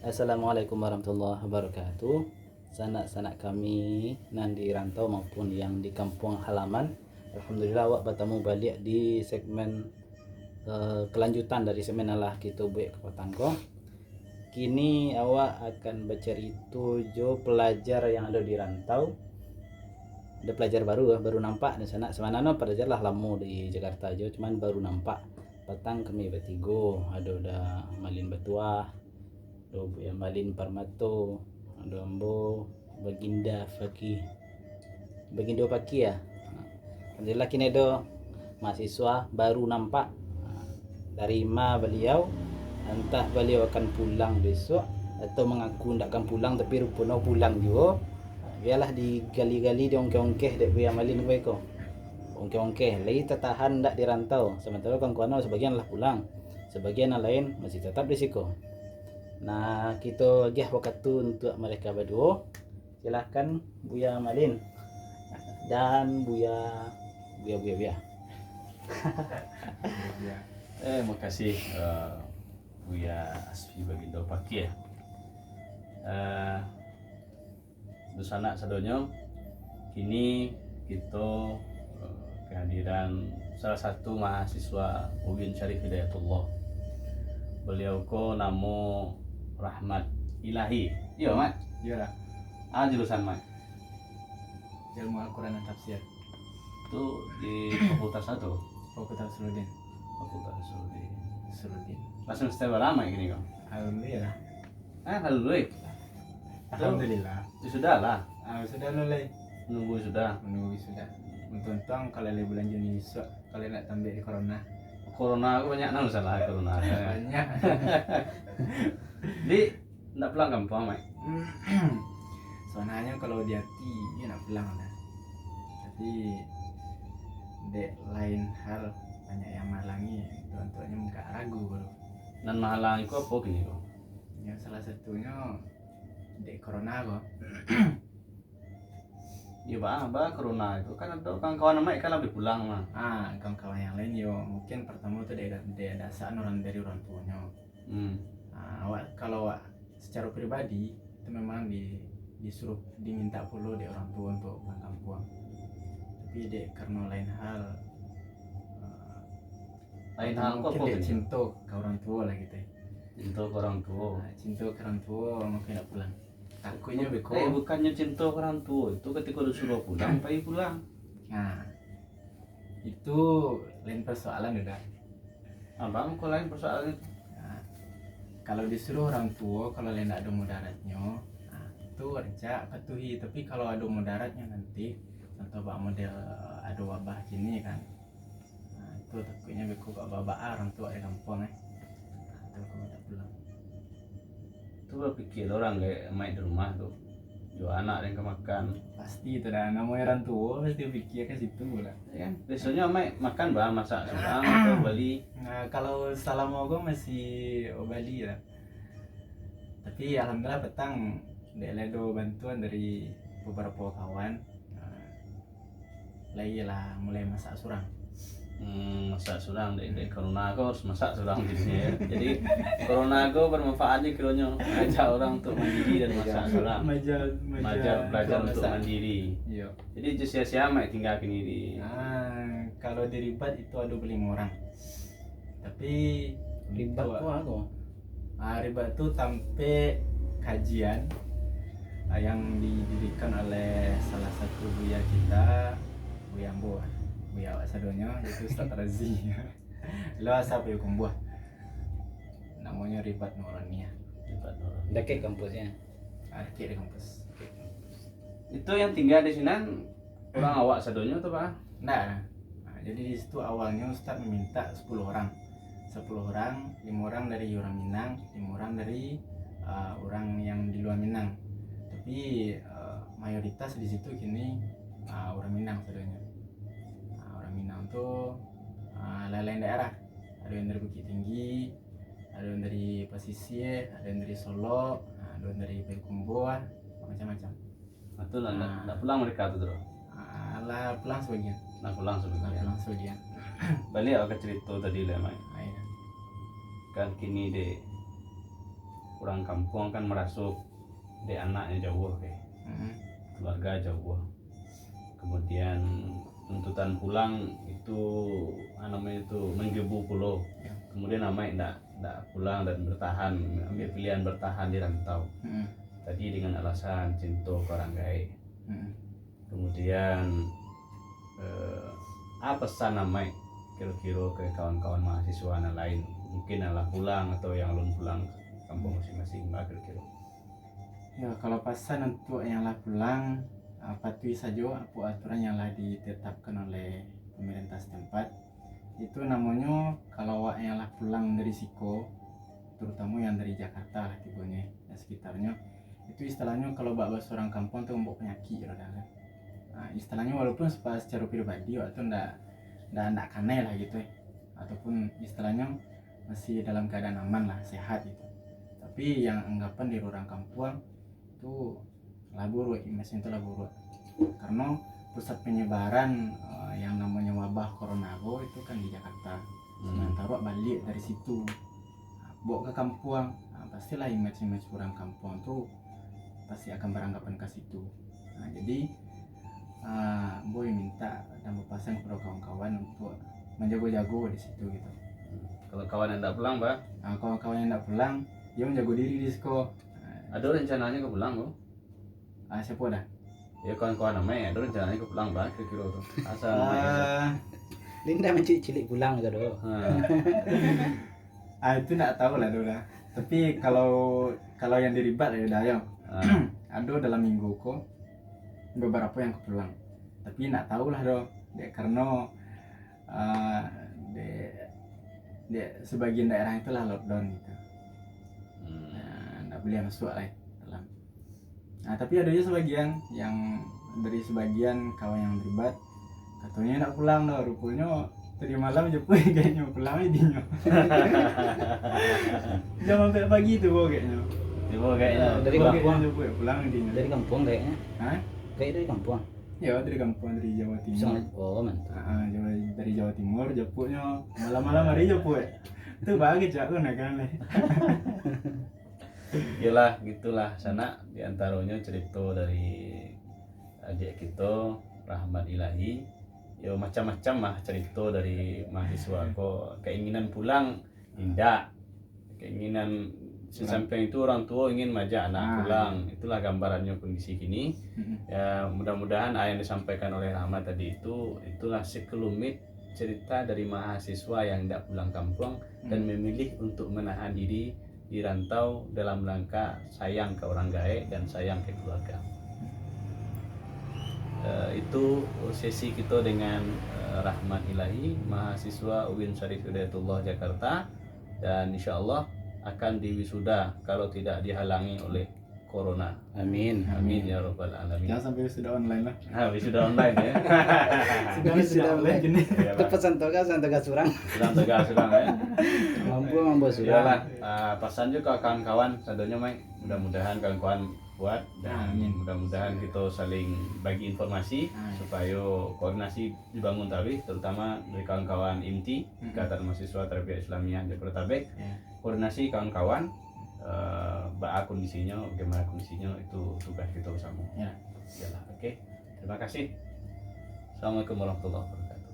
Assalamualaikum warahmatullahi wabarakatuh. Sanak-sanak kami nan di rantau maupun yang di kampung halaman. Alhamdulillah awak bertemu balik di segmen kelanjutan dari segmen alah kita buat ke Patangko. Kini awak akan bercerita jo pelajar yang ada di rantau. Ada pelajar baru nampak di sana. Sebenarnya pelajar lah lama di Jakarta jo, cuman baru nampak. Petang kami bertiga, ada udah Malin Batuah, do yang Malin Parmato, do Ambo Baginda Paki ya. Alhamdulillah kini do mahasiswa baru nampak dari beliau, entah beliau akan pulang besok atau mengaku tidak akan pulang tapi rupanya pulang juga. Biarlah digali-gali di ongkeh-ongkeh dek yang Malin gue ko. Ongkeh-ongkeh lagi tertahan ndak di rantau, sementara kawan-kawan sebagian lah pulang, sebagian lain masih tetap di siko. Nah, kita agih waktu untuk mereka berdua. Silahkan Buya Malin dan Buya. Ya. Makasih Buya Asfi Baginda Paki ya. Busana sadonyo kini kita kehadiran salah satu mahasiswa UIN Syarif Hidayatullah. Beliau ko namo Rahmat Ilahi. Iya, Mak. Iya lah, Jurusan Mak. ilmu Al-Quran dan tafsir. Itu di Fakultas 1. Fakultas Suludin. Fakultas Suludin. Langsung setelah lama gini kok. Alhamdulillah. Lalu Alhamdulillah. sudah lah. Sudah lulai. Nunggu sudah. Menunggu sudah. Untung kalau di bulan Juni besok kalau nak tambah di corona. Corona aku banyak nang salah corona. Banyak. Di ndak pulang kampung, Mak. Soalnya kalau di hati dia nak pulang lah. Tapi dek lain hal banyak yang malangi. Tuantuannya muka ragu kalau. Dan mahalang iku apa gini kok? Yang salah satunya dek corona kok. Ya bah corona itu kan ada kawan-kawan Mak kan lebih pulang mah. Kawan-kawan yang lain yo mungkin pertama tuh dia dasar orang dari orang tuanya. Kalau secara pribadi itu memang disuruh diminta puluh dari orang tua untuk pulang kampung. Tapi karena lain hal kok mungkin dia cinta ke orang tua lah gitu. Cinta ke orang tua. Cinta ke orang tua mungkin tidak pulang. Takutnya beko. Bukannya cinta ke orang tua itu ketika disuruh pulang, pengen pulang. Nah, itu lain persoalan udah. Abang kok lain persoalan itu? Kalau disuruh orang tua, kalau lain ada mudaratnya, itu kerja patuhi. Tapi kalau ada mudaratnya nanti, contoh model ada wabah gini kan, itu takutnya beku gak babak orang tua di kampung itu kalau tak pulang. Itu berpikir orang kayak Mak di rumah tuh, jual anak yang kemakan. Pasti itu dah, namanya orang tua pasti pikir ke situ lah. Ya kan? Biasanya Mak makan bah masak sedang atau beli. Nah, kalau salah mogok masih Bali lah. Tapi alhamdulillah petang ada bantuan dari beberapa kawan. Lagi lah mulai masak surang. Masak surang dari corona aku harus masak surang jadinya ya. Jadi corona aku bermanfaatnya kilonya ngajak orang untuk mandiri dan masak surang. Belajar untuk mandiri. Iya. Jadi sia-sia Mak tinggal kini di. Kalau di Ribat itu ada 5 orang. Tapi Ribat itu, kok aku. Ribat itu sampai kajian yang didirikan oleh salah satu buya kita, Buya Ambo. Buya awak sadonya yaitu Ustaz Razi. Lo asal Buya Kumbuah. Namanya Ribat Nurania. Ribat Nurania. Dekat kampusnya. Dekat di kampus. Itu yang tinggal di sini orang awak sadonya tuh Pak? Nah, jadi di situ awalnya Ustaz meminta 10 orang. 10 orang, 5 orang dari orang Minang, 5 orang dari orang yang di luar Minang. Tapi mayoritas di situ kini orang Minang sebenarnya. Orang Minang tuh lain-lain daerah. Ada yang dari Bukit Tinggi, ada yang dari Pesisir, ada yang dari Solo, ada yang dari Bengkumboa, macam-macam. Itu nak pulang mereka tuh terus. Lah pulang sebagian. Nak pulang sebenarnya. Pulang sebagian. Balik aku cerita tadi lah Mak. Iya. Kan kini deh orang kampung kan merasuk di anaknya jauh kayak keluarga jauh, kemudian tuntutan pulang itu namanya itu menggebu pulau, kemudian namanya tidak pulang dan bertahan, ambil pilihan bertahan di rantau tadi dengan alasan cinta ke orang gae. Kemudian apa pesan namanya kira-kira ke kawan-kawan mahasiswa yang lain, mungkin adalah pulang atau yang belum pulang ke kampung masing-masing lah kira-kira. Ya, kalau pesan untuk yang lah pulang, patuhi saja apa aturan yang lah ditetapkan oleh pemerintah setempat. Itu namanya kalau awak yang lah pulang dari Siko, terutama yang dari Jakarta lah tibanya dan sekitarnya, itu istilahnya kalau bahasa orang kampung tuh membawa penyakit kan. Nah, istilahnya walaupun secara pribadi waktu ndak kanai lah gitu ataupun istilahnya masih dalam keadaan aman lah, sehat gitu. Tapi yang anggapan di orang kampung itu labur, masih itu labur karena pusat penyebaran yang namanya wabah corona itu kan di Jakarta. Sementara balik dari situ bawa ke kampung, pastilah image orang kampung tuh pasti akan beranggapan ke situ. Nah, jadi boy minta dan berpesan kepada kawan-kawan untuk menjago-jago di situ gitu. Kalau kawan yang tidak pulang, Pak? Nah, kawan-kawan yang tidak pulang, dia menjago diri di sekolah. Ada rencananya ke pulang, kok? Siapa dah? Ya kawan-kawan namanya, ada rencananya ke pulang, Pak? Kira-kira tuh. Asal namanya. Linda mencilik pulang gitu doh. Itu tidak tahu lah doh lah. Tapi kalau yang diribat ya dah ada dalam minggu kok beberapa yang pulang. Tapi tidak tahu lah doh. Karena di sebagian daerah itulah lockdown gitu. Nggak boleh masuk lah dalam. Nah, tapi ada juga sebagian yang dari sebagian kawan yang terlibat katanya nak pulang dah, rupanya tadi malam aja pun kayaknya pulang aja. Jam sampai pagi tuh kayaknya. Dari kampung pulang dia. Dari kampung kayaknya. Hah? Kayak dari kampung. Ya dari kampung, dari Jawa Timur. Oh mantap. Dari Jawa Timur, jemputnya malam-malam hari jemput. Itu bagus aku nak kan. Yalah gitulah sana diantaranya cerita dari adik kita Rahmat Ilahi. Ya macam-macam lah cerita dari mahasiswa kok, keinginan pulang tidak, keinginan sesamping itu orang tua ingin majak anak pulang. Itulah gambarannya kondisi kini. Ya mudah-mudahan yang disampaikan oleh Rahmat tadi itulah sekelumit cerita dari mahasiswa yang tidak pulang kampung dan memilih untuk menahan diri di rantau dalam rangka sayang ke orang gae dan sayang ke keluarga. Itu sesi kita dengan Rahmat Ilahi, mahasiswa UIN Syarif Hidayatullah Jakarta, dan insyaallah akan diwisuda kalau tidak dihalangi oleh corona. Amin. Amin ya rabbal alamin. Jangan sampai wisuda online lah. Wisuda online ya. Sudah online gini. Pesan tugas surang. Sudah ya. Mampu surang. Iyalah, pesan juga kawan-kawan sadonya Mai. Mudah-mudahan kawan-kawan buat dan mudah-mudahan kita saling bagi informasi supaya koordinasi dibangun tadi, terutama dari kawan-kawan IMTI, Ikatan Mahasiswa Tarbiyah Islamiyah Jabodetabek. Koordinasi kawan-kawan kondisinya, bagaimana kondisinya, itu tugas kita bersama. Yalah, oke. Terima kasih. Assalamualaikum warahmatullahi wabarakatuh.